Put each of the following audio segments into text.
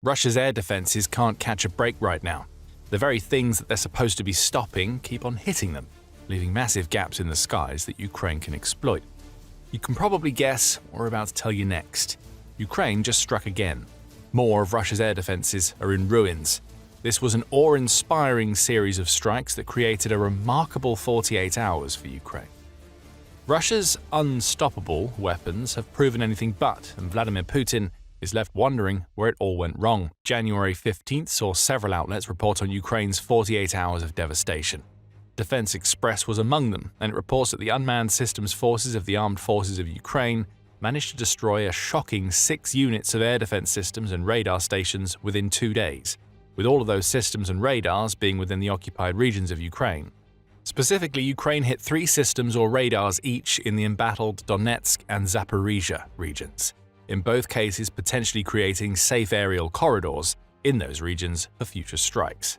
Russia's air defenses can't catch a break right now. The very things that they're supposed to be stopping keep on hitting them, leaving massive gaps in the skies that Ukraine can exploit. You can probably guess what we're about to tell you next. Ukraine just struck again. More of Russia's air defenses are in ruins. This was an awe-inspiring series of strikes that created a remarkable 48 hours for Ukraine. Russia's unstoppable weapons have proven anything but, and Vladimir Putin is left wondering where it all went wrong. January 15th saw several outlets report on Ukraine's 48 hours of devastation. Defense Express was among them, and it reports that the unmanned systems forces of the armed forces of Ukraine managed to destroy a shocking 6 units of air defense systems and radar stations within 2 days, with all of those systems and radars being within the occupied regions of Ukraine. Specifically, Ukraine hit 3 systems or radars each in the embattled Donetsk and Zaporizhia regions, in both cases potentially creating safe aerial corridors in those regions for future strikes.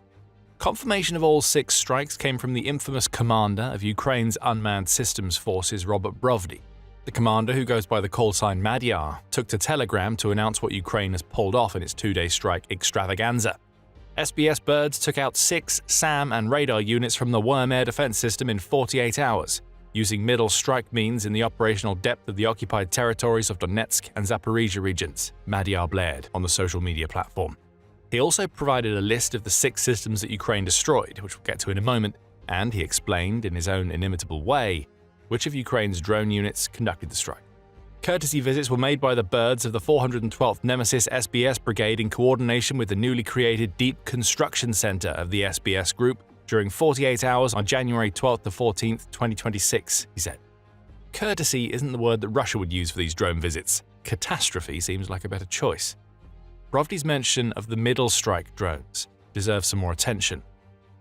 Confirmation of all 6 strikes came from the infamous commander of Ukraine's unmanned systems forces, Robert Brovdy. The commander, who goes by the call sign Madyar, took to Telegram to announce what Ukraine has pulled off in its 2-day strike extravaganza. SBS birds took out 6 SAM and radar units from the Worm air defense system in 48 hours, using middle strike means in the operational depth of the occupied territories of Donetsk and Zaporizhia regions, Madyar blared on the social media platform. He also provided a list of the 6 systems that Ukraine destroyed, which we'll get to in a moment, and he explained, in his own inimitable way, which of Ukraine's drone units conducted the strike. Courtesy visits were made by the birds of the 412th Nemesis SBS Brigade in coordination with the newly created Deep Construction Center of the SBS Group during 48 hours on January 12th to 14th, 2026, he said. Courtesy isn't the word that Russia would use for these drone visits. Catastrophe seems like a better choice. Brovdy's mention of the middle strike drones deserves some more attention.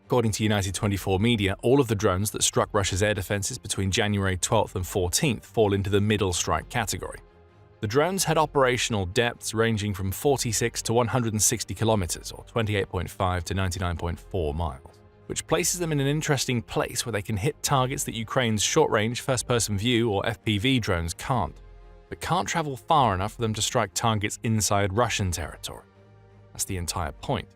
According to United 24 Media, all of the drones that struck Russia's air defenses between January 12th and 14th fall into the middle strike category. The drones had operational depths ranging from 46 to 160 kilometers, or 28.5 to 99.4 miles, which places them in an interesting place where they can hit targets that Ukraine's short-range first-person view or FPV drones can't, but can't travel far enough for them to strike targets inside Russian territory. That's the entire point.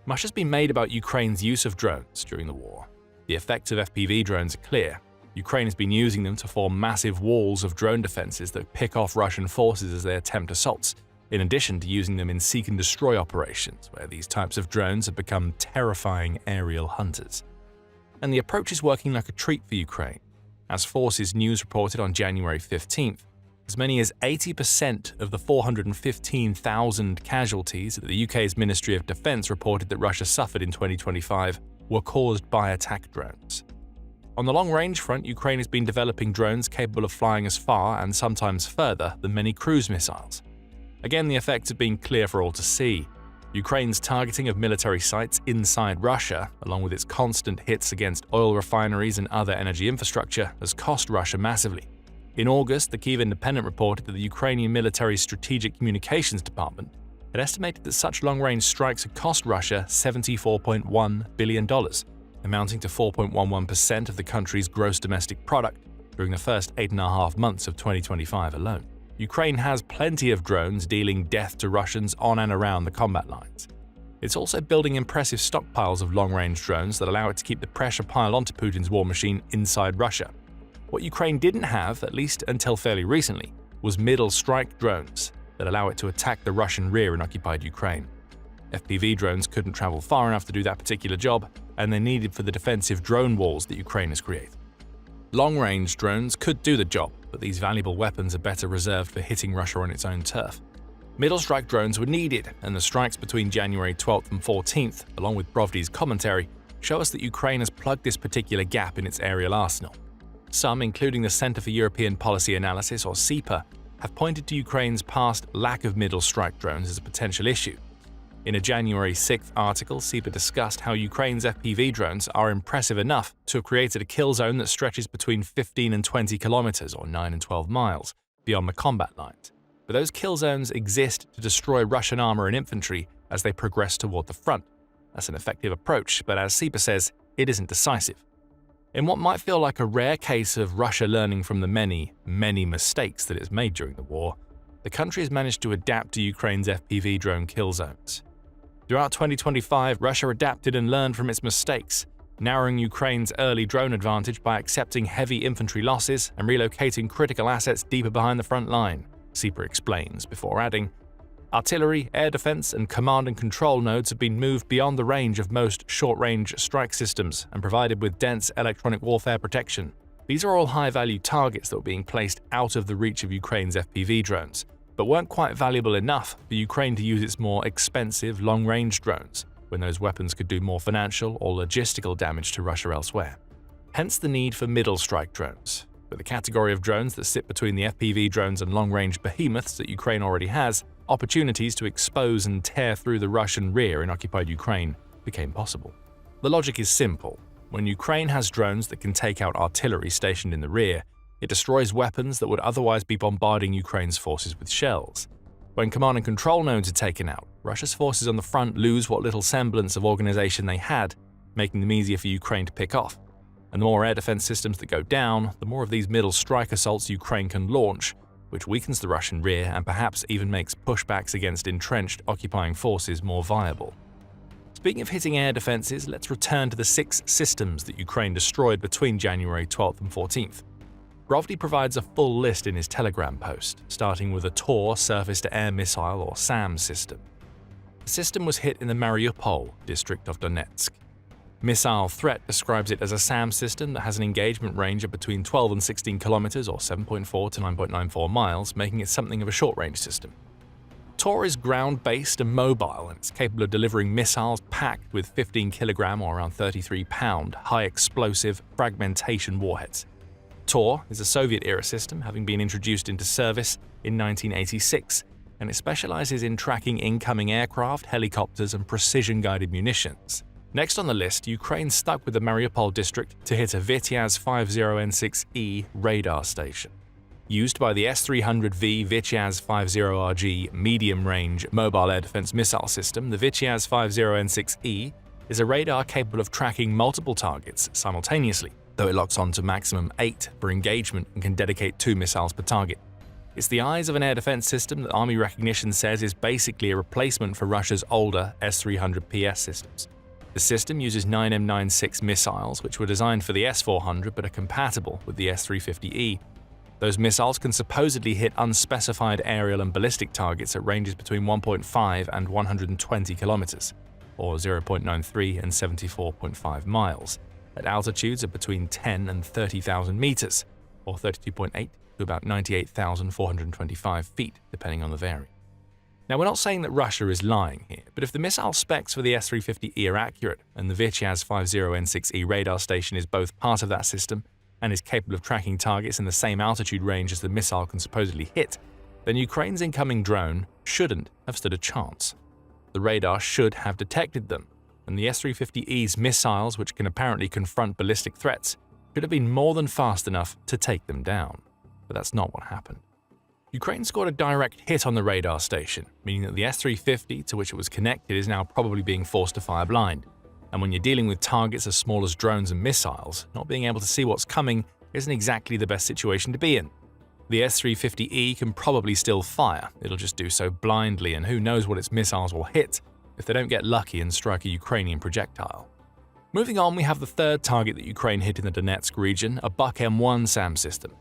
Much has been made about Ukraine's use of drones during the war. The effects of FPV drones are clear. Ukraine has been using them to form massive walls of drone defenses that pick off Russian forces as they attempt assaults, in addition to using them in seek-and-destroy operations, where these types of drones have become terrifying aerial hunters. And the approach is working like a treat for Ukraine. As Forces News reported on January 15th, as many as 80% of the 415,000 casualties that the UK's Ministry of Defence reported that Russia suffered in 2025 were caused by attack drones. On the long-range front, Ukraine has been developing drones capable of flying as far and sometimes further than many cruise missiles. Again, the effects have been clear for all to see. Ukraine's targeting of military sites inside Russia, along with its constant hits against oil refineries and other energy infrastructure, has cost Russia massively. In August, the Kyiv Independent reported that the Ukrainian military's Strategic Communications Department had estimated that such long-range strikes had cost Russia $74.1 billion, amounting to 4.11% of the country's gross domestic product during the first 8.5 months of 2025 alone. Ukraine has plenty of drones dealing death to Russians on and around the combat lines. It's also building impressive stockpiles of long-range drones that allow it to keep the pressure piled onto Putin's war machine inside Russia. What Ukraine didn't have, at least until fairly recently, was middle-strike drones that allow it to attack the Russian rear in occupied Ukraine. FPV drones couldn't travel far enough to do that particular job, and they're needed for the defensive drone walls that Ukraine has created. Long-range drones could do the job, but these valuable weapons are better reserved for hitting Russia on its own turf. Middle-strike drones were needed, and the strikes between January 12th and 14th, along with Brovdy's commentary, show us that Ukraine has plugged this particular gap in its aerial arsenal. Some, including the Center for European Policy Analysis, or CEPA, have pointed to Ukraine's past lack of middle-strike drones as a potential issue. In a January 6th article, CEPA discussed how Ukraine's FPV drones are impressive enough to have created a kill zone that stretches between 15 and 20 kilometers, or 9 and 12 miles, beyond the combat lines. But those kill zones exist to destroy Russian armor and infantry as they progress toward the front. That's an effective approach, but as CEPA says, it isn't decisive. In what might feel like a rare case of Russia learning from the many, many mistakes that it's made during the war, the country has managed to adapt to Ukraine's FPV drone kill zones. Throughout 2025, Russia adapted and learned from its mistakes, narrowing Ukraine's early drone advantage by accepting heavy infantry losses and relocating critical assets deeper behind the front line, Sieper explains, before adding, "Artillery, air defense, and command and control nodes have been moved beyond the range of most short-range strike systems and provided with dense electronic warfare protection. These are all high-value targets that were being placed out of the reach of Ukraine's FPV drones, but weren't quite valuable enough for Ukraine to use its more expensive long-range drones, when those weapons could do more financial or logistical damage to Russia elsewhere. Hence the need for middle strike drones, with the category of drones that sit between the FPV drones and long-range behemoths that Ukraine already has. Opportunities to expose and tear through the Russian rear in occupied Ukraine became possible. The logic is simple. When Ukraine has drones that can take out artillery stationed in the rear, it destroys weapons that would otherwise be bombarding Ukraine's forces with shells. When command and control nodes are taken out, Russia's forces on the front lose what little semblance of organization they had, making them easier for Ukraine to pick off. And the more air defense systems that go down, the more of these middle strike assaults Ukraine can launch, which weakens the Russian rear and perhaps even makes pushbacks against entrenched occupying forces more viable. Speaking of hitting air defenses, let's return to the 6 systems that Ukraine destroyed between January 12th and 14th. Brovdi provides a full list in his Telegram post, starting with a Tor surface-to-air missile or SAM system. The system was hit in the Mariupol district of Donetsk. Missile Threat describes it as a SAM system that has an engagement range of between 12 and 16 kilometers or 7.4 to 9.94 miles, making it something of a short-range system. Tor is ground-based and mobile, and it's capable of delivering missiles packed with 15-kilogram or around 33-pound high-explosive fragmentation warheads. Tor is a Soviet-era system, having been introduced into service in 1986, and it specializes in tracking incoming aircraft, helicopters, and precision-guided munitions. Next on the list, Ukraine stuck with the Mariupol district to hit a Vityaz 50N6E radar station. Used by the S-300V Vityaz 50RG medium-range mobile air defense missile system, the Vityaz 50N6E is a radar capable of tracking multiple targets simultaneously, though it locks on to maximum 8 for engagement and can dedicate 2 missiles per target. It's the eyes of an air defense system that Army Recognition says is basically a replacement for Russia's older S-300PS systems. The system uses 9M96 missiles, which were designed for the S-400 but are compatible with the S-350E. Those missiles can supposedly hit unspecified aerial and ballistic targets at ranges between 1.5 and 120 kilometers, or 0.93 and 74.5 miles, at altitudes of between 10 and 30,000 meters, or 32.8 to about 98,425 feet, depending on the variant. Now, we're not saying that Russia is lying here, but if the missile specs for the S-350E are accurate, and the Vityaz 50N6E radar station is both part of that system and is capable of tracking targets in the same altitude range as the missile can supposedly hit, then Ukraine's incoming drone shouldn't have stood a chance. The radar should have detected them, and the S-350E's missiles, which can apparently confront ballistic threats, should have been more than fast enough to take them down. But that's not what happened. Ukraine scored a direct hit on the radar station, meaning that the S-350 to which it was connected is now probably being forced to fire blind. And when you're dealing with targets as small as drones and missiles, not being able to see what's coming isn't exactly the best situation to be in. The S-350E can probably still fire, it'll just do so blindly, and who knows what its missiles will hit if they don't get lucky and strike a Ukrainian projectile. Moving on, we have the third target that Ukraine hit in the Donetsk region, a Buk M1 SAM system.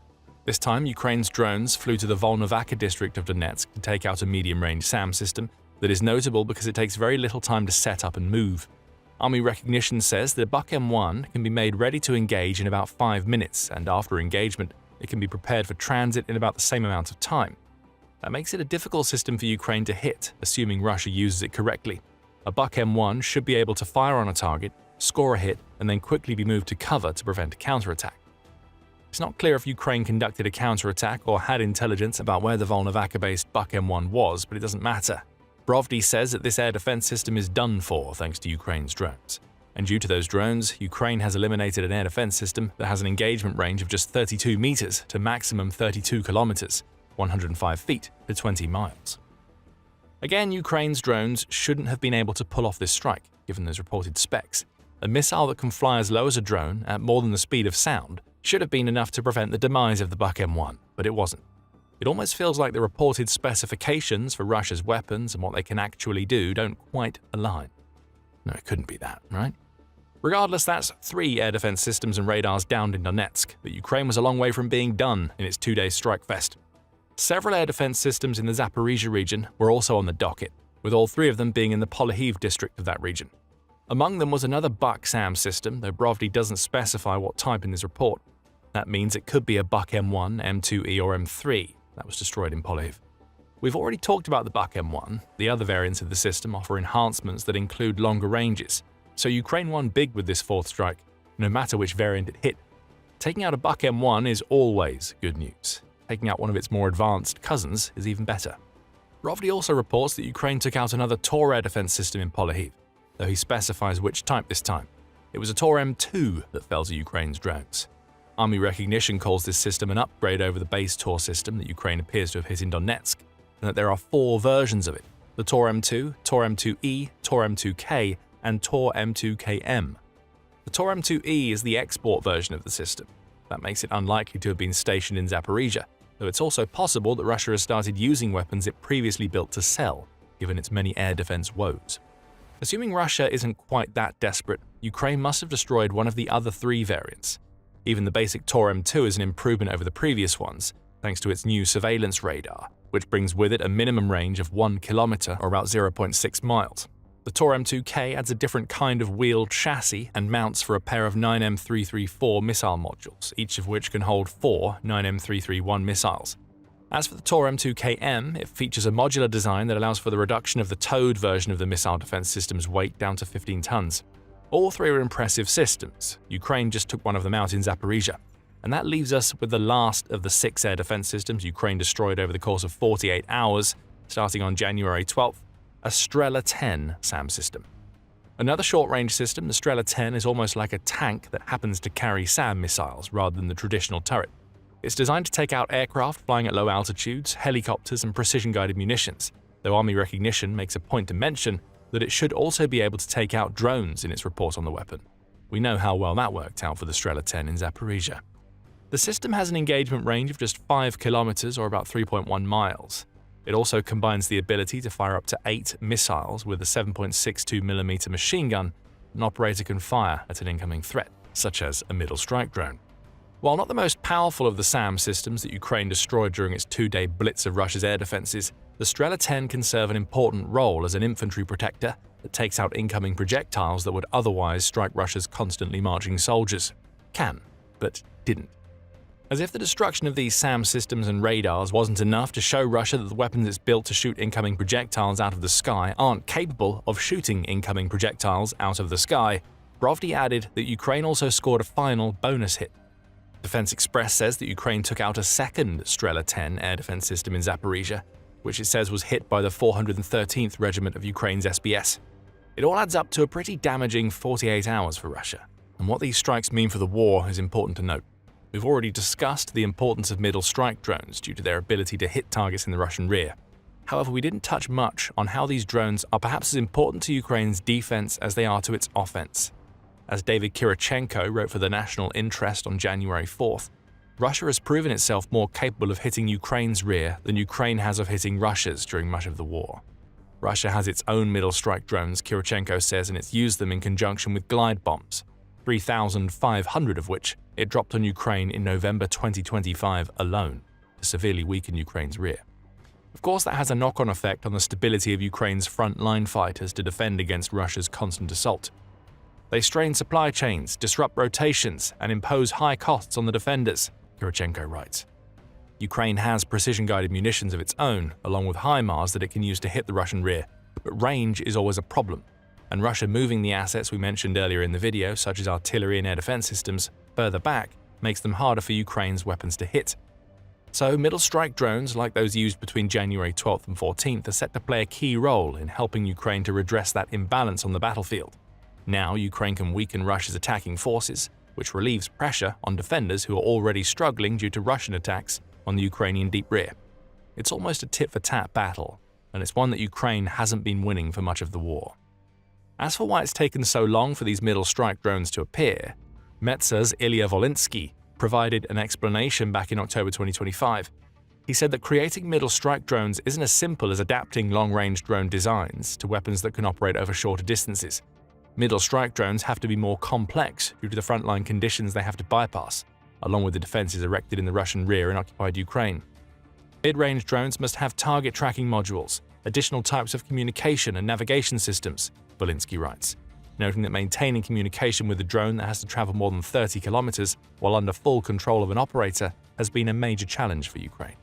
This time, Ukraine's drones flew to the Volnovakha district of Donetsk to take out a medium-range SAM system that is notable because it takes very little time to set up and move. Army Recognition says that Buk M1 can be made ready to engage in about 5 minutes, and after engagement, it can be prepared for transit in about the same amount of time. That makes it a difficult system for Ukraine to hit, assuming Russia uses it correctly. A Buk M1 should be able to fire on a target, score a hit, and then quickly be moved to cover to prevent a counterattack. It's not clear if Ukraine conducted a counterattack or had intelligence about where the Volnovakha-based Buk M1 was, but it doesn't matter. Brovdi says that this air defense system is done for thanks to Ukraine's drones. And due to those drones, Ukraine has eliminated an air defense system that has an engagement range of just 32 meters to maximum 32 kilometers, 105 feet to 20 miles. Again, Ukraine's drones shouldn't have been able to pull off this strike, given those reported specs. A missile that can fly as low as a drone at more than the speed of sound should have been enough to prevent the demise of the Buk M1, but it wasn't. It almost feels like the reported specifications for Russia's weapons and what they can actually do don't quite align. No, it couldn't be that, right? Regardless, that's 3 air defense systems and radars downed in Donetsk, but Ukraine was a long way from being done in its 2-day strike fest. Several air defense systems in the Zaporizhia region were also on the docket, with all 3 of them being in the Polyhiv district of that region. Among them was another Buk SAM system, though Brovdi doesn't specify what type in his report. That means it could be a Buk M1, M2E or M3 that was destroyed in Polyhiv. We've already talked about the Buk M1. The other variants of the system offer enhancements that include longer ranges, so Ukraine won big with this 4th strike, no matter which variant it hit. Taking out a Buk M1 is always good news. Taking out one of its more advanced cousins is even better. Brovdi also reports that Ukraine took out another Tor air defense system in Polyhiv, though he specifies which type this time. It was a Tor M2 that fell to Ukraine's drones. Army recognition calls this system an upgrade over the base Tor system that Ukraine appears to have hit in Donetsk, and that there are 4 versions of it: the Tor M2, Tor M2E, Tor M2K, and Tor M2KM. The Tor M2E is the export version of the system. That makes it unlikely to have been stationed in Zaporizhia, though it's also possible that Russia has started using weapons it previously built to sell, given its many air defense woes. Assuming Russia isn't quite that desperate, Ukraine must have destroyed one of the other 3 variants. Even the basic Tor M2 is an improvement over the previous ones, thanks to its new surveillance radar, which brings with it a minimum range of 1 kilometer or about 0.6 miles. The Tor M2K adds a different kind of wheeled chassis and mounts for a pair of 9M334 missile modules, each of which can hold 4 9M331 missiles. As for the Tor M2KM, it features a modular design that allows for the reduction of the towed version of the missile defense system's weight down to 15 tons. All 3 are impressive systems. Ukraine just took one of them out in Zaporizhia. And that leaves us with the last of the 6 air defense systems Ukraine destroyed over the course of 48 hours, starting on January 12th, a Strela 10 SAM system. Another short-range system, the Strela 10 is almost like a tank that happens to carry SAM missiles rather than the traditional turret. It's designed to take out aircraft flying at low altitudes, helicopters, and precision-guided munitions, though Army recognition makes a point to mention that it should also be able to take out drones in its report on the weapon. We know how well that worked out for the Strela 10 in Zaporizhia. The system has an engagement range of just 5 kilometers or about 3.1 miles. It also combines the ability to fire up to 8 missiles with a 7.62mm machine gun an operator can fire at an incoming threat, such as a middle strike drone. While not the most powerful of the SAM systems that Ukraine destroyed during its 2-day blitz of Russia's air defenses, the Strela 10 can serve an important role as an infantry protector that takes out incoming projectiles that would otherwise strike Russia's constantly marching soldiers. Can, but didn't. As if the destruction of these SAM systems and radars wasn't enough to show Russia that the weapons it's built to shoot incoming projectiles out of the sky aren't capable of shooting incoming projectiles out of the sky, Brovdi added that Ukraine also scored a final bonus hit. Defense Express says that Ukraine took out a second Strela 10 air defense system in Zaporizhia, which it says was hit by the 413th Regiment of Ukraine's SBS. It all adds up to a pretty damaging 48 hours for Russia, and what these strikes mean for the war is important to note. We've already discussed the importance of middle strike drones due to their ability to hit targets in the Russian rear. However, we didn't touch much on how these drones are perhaps as important to Ukraine's defense as they are to its offense. As David Kirichenko wrote for the National Interest on January 4th, Russia has proven itself more capable of hitting Ukraine's rear than Ukraine has of hitting Russia's during much of the war. Russia has its own middle strike drones, Kirichenko says, and it's used them in conjunction with glide bombs, 3,500 of which it dropped on Ukraine in November 2025 alone, to severely weaken Ukraine's rear. Of course, that has a knock-on effect on the stability of Ukraine's front-line fighters to defend against Russia's constant assault. They strain supply chains, disrupt rotations, and impose high costs on the defenders, Kirichenko writes. Ukraine has precision-guided munitions of its own, along with HIMARS that it can use to hit the Russian rear, but range is always a problem, and Russia moving the assets we mentioned earlier in the video, such as artillery and air defense systems, further back makes them harder for Ukraine's weapons to hit. So middle strike drones, like those used between January 12th and 14th, are set to play a key role in helping Ukraine to redress that imbalance on the battlefield. Now Ukraine can weaken Russia's attacking forces, which relieves pressure on defenders who are already struggling due to Russian attacks on the Ukrainian deep rear. It's almost a tit-for-tat battle, and it's one that Ukraine hasn't been winning for much of the war. As for why it's taken so long for these middle strike drones to appear, Metza's Ilya Volinsky provided an explanation back in October 2025. He said that creating middle strike drones isn't as simple as adapting long-range drone designs to weapons that can operate over shorter distances. Middle strike drones have to be more complex due to the frontline conditions they have to bypass, along with the defenses erected in the Russian rear in occupied Ukraine. Mid-range drones must have target tracking modules, additional types of communication and navigation systems, Volinsky writes, noting that maintaining communication with a drone that has to travel more than 30 kilometers while under full control of an operator has been a major challenge for Ukraine.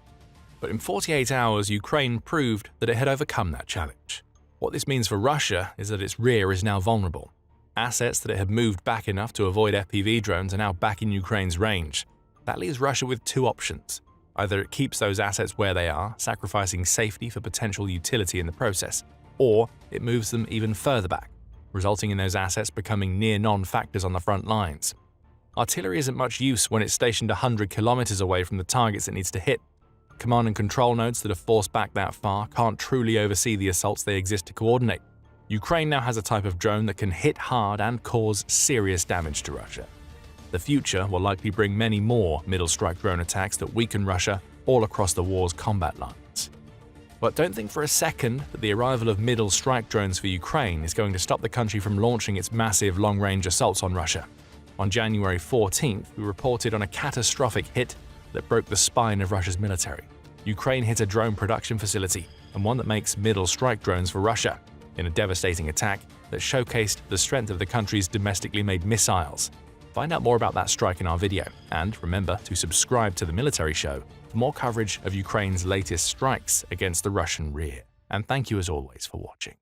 But in 48 hours, Ukraine proved that it had overcome that challenge. What this means for Russia is that its rear is now vulnerable. Assets that it had moved back enough to avoid FPV drones are now back in Ukraine's range. That leaves Russia with two options. Either it keeps those assets where they are, sacrificing safety for potential utility in the process, or it moves them even further back, resulting in those assets becoming near non-factors on the front lines. Artillery isn't much use when it's stationed 100 kilometers away from the targets it needs to hit. Command and control nodes that are forced back that far can't truly oversee the assaults they exist to coordinate. Ukraine now has a type of drone that can hit hard and cause serious damage to Russia. The future will likely bring many more middle strike drone attacks that weaken Russia all across the war's combat lines. But don't think for a second that the arrival of middle strike drones for Ukraine is going to stop the country from launching its massive long-range assaults on Russia. On January 14th, we reported on a catastrophic hit that broke the spine of Russia's military. Ukraine hit a drone production facility, and one that makes middle strike drones for Russia, in a devastating attack that showcased the strength of the country's domestically made missiles. Find out more about that strike in our video, and remember to subscribe to The Military Show for more coverage of Ukraine's latest strikes against the Russian rear. And thank you as always for watching.